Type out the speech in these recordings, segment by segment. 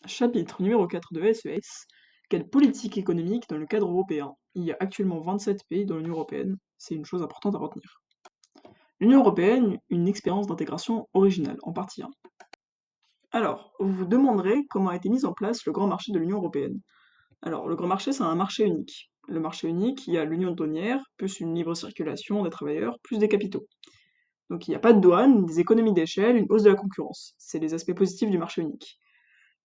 Chapitre numéro 4 de SES. Quelle politique économique dans le cadre européen? Il y a actuellement 27 pays dans l'Union européenne, c'est une chose importante à retenir. L'Union européenne, une expérience d'intégration originale, en partie 1. Alors, vous vous demanderez comment a été mis en place le grand marché de l'Union européenne. Alors, le grand marché, c'est un marché unique. Le marché unique, il y a l'union douanière, plus une libre circulation des travailleurs, plus des capitaux. Donc il n'y a pas de douane, des économies d'échelle, une hausse de la concurrence. C'est les aspects positifs du marché unique.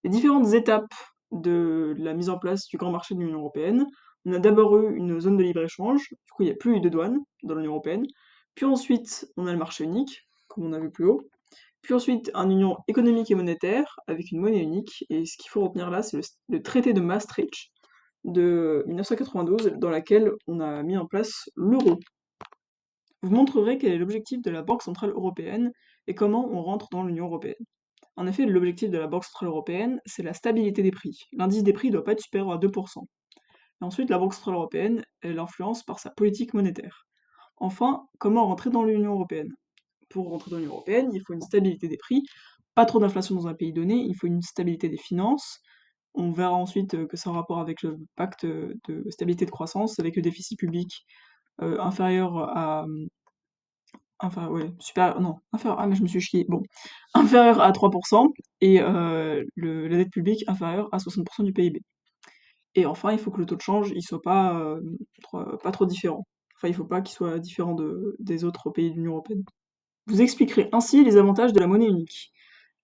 Les différentes étapes de la mise en place du grand marché de l'Union européenne. On a d'abord eu une zone de libre-échange, du coup il n'y a plus eu de douane dans l'Union européenne. Puis ensuite, on a le marché unique, comme on a vu plus haut. Puis ensuite, une union économique et monétaire, avec une monnaie unique. Et ce qu'il faut retenir là, c'est le traité de Maastricht de 1992, dans laquelle on a mis en place l'euro. Vous montrerez quel est l'objectif de la Banque centrale européenne et comment on rentre dans l'Union européenne. En effet, l'objectif de la Banque centrale européenne, c'est la stabilité des prix. L'indice des prix ne doit pas être supérieur à 2%. Et ensuite, la Banque centrale européenne, elle influence par sa politique monétaire. Enfin, comment rentrer dans l'Union européenne? Pour rentrer dans l'Union européenne, il faut une stabilité des prix, pas trop d'inflation dans un pays donné, il faut une stabilité des finances. On verra ensuite que c'est en rapport avec le pacte de stabilité de croissance, avec le déficit public inférieur à enfin, ouais, supérieur, non, inférieur, ah mais je me suis chiée, bon, inférieur à 3% et la dette publique inférieure à 60% du PIB. Et enfin, il faut que le taux de change, il soit pas, pas trop différent. Enfin, il faut pas qu'il soit différent des autres pays de l'Union européenne. Vous expliquerez ainsi les avantages de la monnaie unique.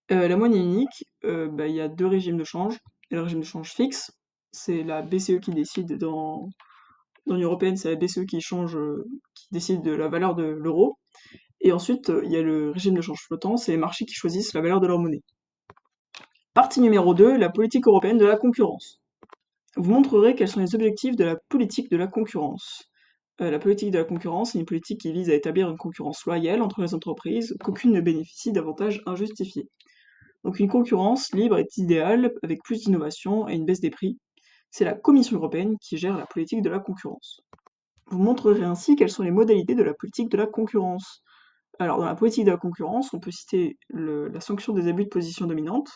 La monnaie unique, bah, il y a deux régimes de change. Il y a le régime de change fixe, c'est la BCE qui décide dans l'Union européenne, c'est la BCE qui décide de la valeur de l'euro. Et ensuite, il y a le régime de change flottant, c'est les marchés qui choisissent la valeur de leur monnaie. Partie numéro 2, la politique européenne de la concurrence. Vous montrerez quels sont les objectifs de la politique de la concurrence. La politique de la concurrence est une politique qui vise à établir une concurrence loyale entre les entreprises, qu'aucune ne bénéficie d'avantages injustifiés. Donc une concurrence libre est idéale, avec plus d'innovation et une baisse des prix. C'est la Commission européenne qui gère la politique de la concurrence. Vous montrerez ainsi quelles sont les modalités de la politique de la concurrence. Alors, dans la politique de la concurrence, on peut citer la sanction des abus de position dominante,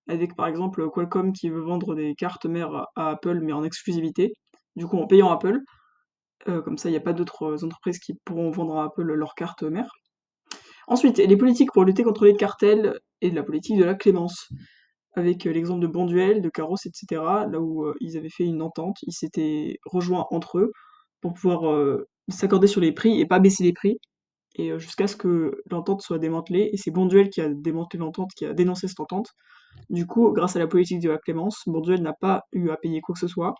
avec par exemple Qualcomm qui veut vendre des cartes mères à Apple, mais en exclusivité, du coup en payant Apple. Comme ça, il n'y a pas d'autres entreprises qui pourront vendre à Apple leurs cartes mères. Ensuite, les politiques pour lutter contre les cartels et la politique de la clémence, avec l'exemple de Bonduel, de Carros, etc., là où ils avaient fait une entente, ils s'étaient rejoints entre eux pour pouvoir s'accorder sur les prix et pas baisser les prix, et jusqu'à ce que l'entente soit démantelée, et c'est Bonduel qui a démantelé l'entente, qui a dénoncé cette entente. Du coup, grâce à la politique de la clémence, Bonduel n'a pas eu à payer quoi que ce soit,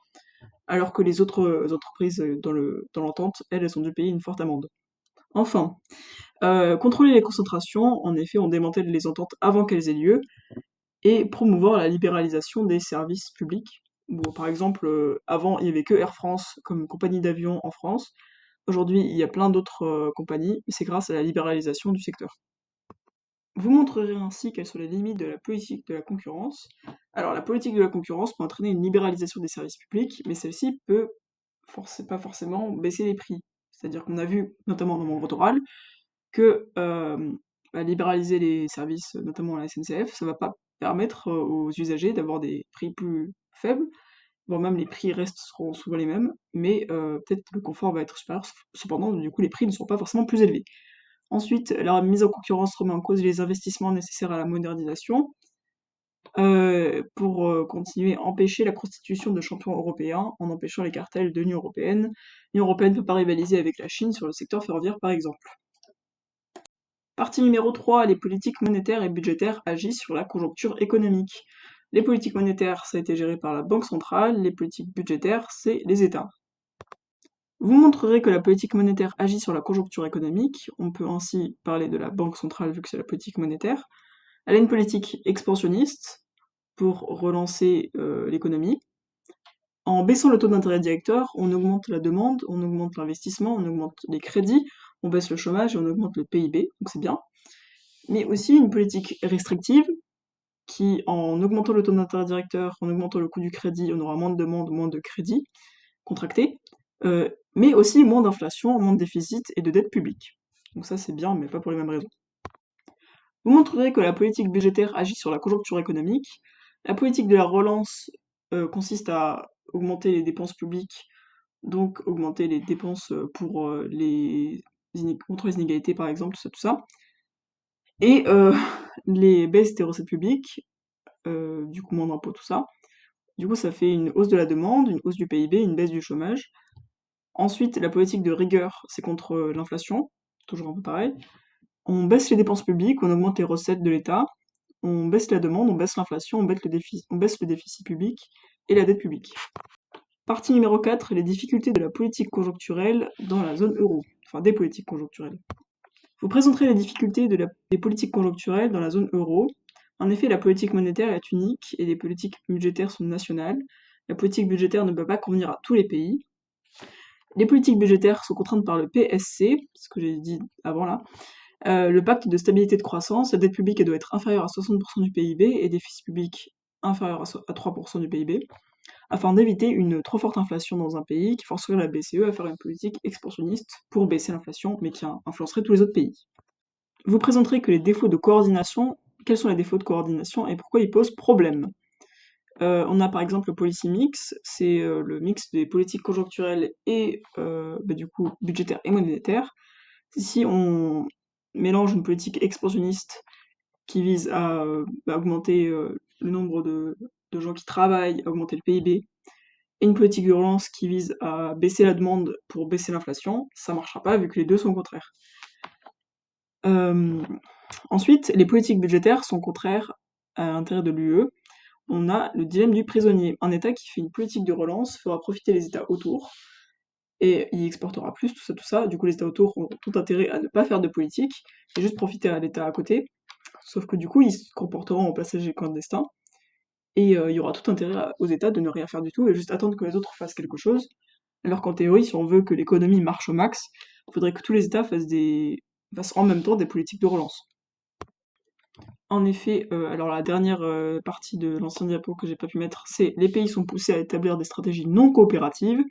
alors que les autres entreprises dans l'entente, elles ont dû payer une forte amende. Enfin, contrôler les concentrations, en effet, on démantèle les ententes avant qu'elles aient lieu, et promouvoir la libéralisation des services publics. Bon, par exemple, avant, il y avait que Air France comme compagnie d'avion en France. Aujourd'hui, il y a plein d'autres compagnies, mais c'est grâce à la libéralisation du secteur. Vous montrerez ainsi quelles sont les limites de la politique de la concurrence. Alors, la politique de la concurrence peut entraîner une libéralisation des services publics, mais celle-ci peut pas forcément baisser les prix. C'est-à-dire qu'on a vu, notamment dans mon vote oral, que libéraliser les services, notamment à la SNCF, ça va pas permettre aux usagers d'avoir des prix plus faibles, voire même les prix resteront souvent les mêmes, mais peut-être le confort va être supérieur, cependant, du coup, les prix ne seront pas forcément plus élevés. Ensuite, la mise en concurrence remet en cause les investissements nécessaires à la modernisation, pour continuer à empêcher la constitution de champions européens, en empêchant les cartels de l'Union européenne. L'Union européenne ne peut pas rivaliser avec la Chine sur le secteur ferroviaire, par exemple. Partie numéro 3, les politiques monétaires et budgétaires agissent sur la conjoncture économique. Les politiques monétaires, ça a été géré par la Banque centrale, les politiques budgétaires, c'est les États. Vous montrerez que la politique monétaire agit sur la conjoncture économique, on peut ainsi parler de la Banque centrale vu que c'est la politique monétaire. Elle a une politique expansionniste pour relancer l'économie. En baissant le taux d'intérêt directeur, on augmente la demande, on augmente l'investissement, on augmente les crédits, on baisse le chômage et on augmente le PIB, donc c'est bien. Mais aussi une politique restrictive qui, en augmentant le taux d'intérêt directeur, en augmentant le coût du crédit, on aura moins de demandes, moins de crédits contractés, mais aussi moins d'inflation, moins de déficit et de dette publique. Donc ça c'est bien, mais pas pour les mêmes raisons. Vous montrerez que la politique budgétaire agit sur la conjoncture économique. La politique de la relance consiste à augmenter les dépenses publiques, donc augmenter les dépenses pour contre les inégalités par exemple, tout ça. Et les baisses des recettes publiques, du coup moins d'impôts, tout ça. Du coup ça fait une hausse de la demande, une hausse du PIB, une baisse du chômage. Ensuite, la politique de rigueur, c'est contre l'inflation, toujours un peu pareil. On baisse les dépenses publiques, on augmente les recettes de l'État, on baisse la demande, on baisse l'inflation, on baisse le déficit public et la dette publique. Partie numéro 4, les difficultés de la politique conjoncturelle dans la zone euro. Enfin, des politiques conjoncturelles. Vous présenterez les difficultés des politiques conjoncturelles dans la zone euro. En effet, la politique monétaire est unique et les politiques budgétaires sont nationales. La politique budgétaire ne peut pas convenir à tous les pays. Les politiques budgétaires sont contraintes par le PSC, ce que j'ai dit avant là, le pacte de stabilité de croissance. La dette publique elle doit être inférieure à 60% du PIB et déficit public inférieur à 3% du PIB, afin d'éviter une trop forte inflation dans un pays qui forcerait la BCE à faire une politique expansionniste pour baisser l'inflation, mais qui influencerait tous les autres pays. Vous présenterez que les défauts de coordination, quels sont les défauts de coordination et pourquoi ils posent problème. On a par exemple le policy mix, c'est le mix des politiques conjoncturelles et du coup budgétaires et monétaires. Ici on mélange une politique expansionniste qui vise à augmenter le nombre de gens qui travaillent, à augmenter le PIB, et une politique de relance qui vise à baisser la demande pour baisser l'inflation, ça marchera pas vu que les deux sont contraires. Ensuite, les politiques budgétaires sont contraires à l'intérêt de l'UE. On a le dilemme du prisonnier. Un État qui fait une politique de relance fera profiter les États autour, et il exportera plus, tout ça. Du coup, les États autour ont tout intérêt à ne pas faire de politique, et juste profiter à l'État à côté. Sauf que du coup, ils se comporteront en passagers clandestins, et il y aura tout intérêt aux États de ne rien faire du tout, et juste attendre que les autres fassent quelque chose. Alors qu'en théorie, si on veut que l'économie marche au max, il faudrait que tous les États fassent en même temps des politiques de relance. En effet, alors la dernière partie de l'ancien diapo que j'ai pas pu mettre, c'est les pays sont poussés à établir des stratégies non coopératives.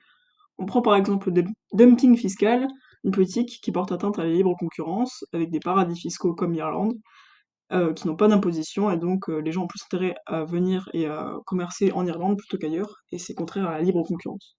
On prend par exemple le dumping fiscal, une politique qui porte atteinte à la libre concurrence, avec des paradis fiscaux comme l'Irlande, qui n'ont pas d'imposition, et donc les gens ont plus intérêt à venir et à commercer en Irlande plutôt qu'ailleurs, et c'est contraire à la libre concurrence.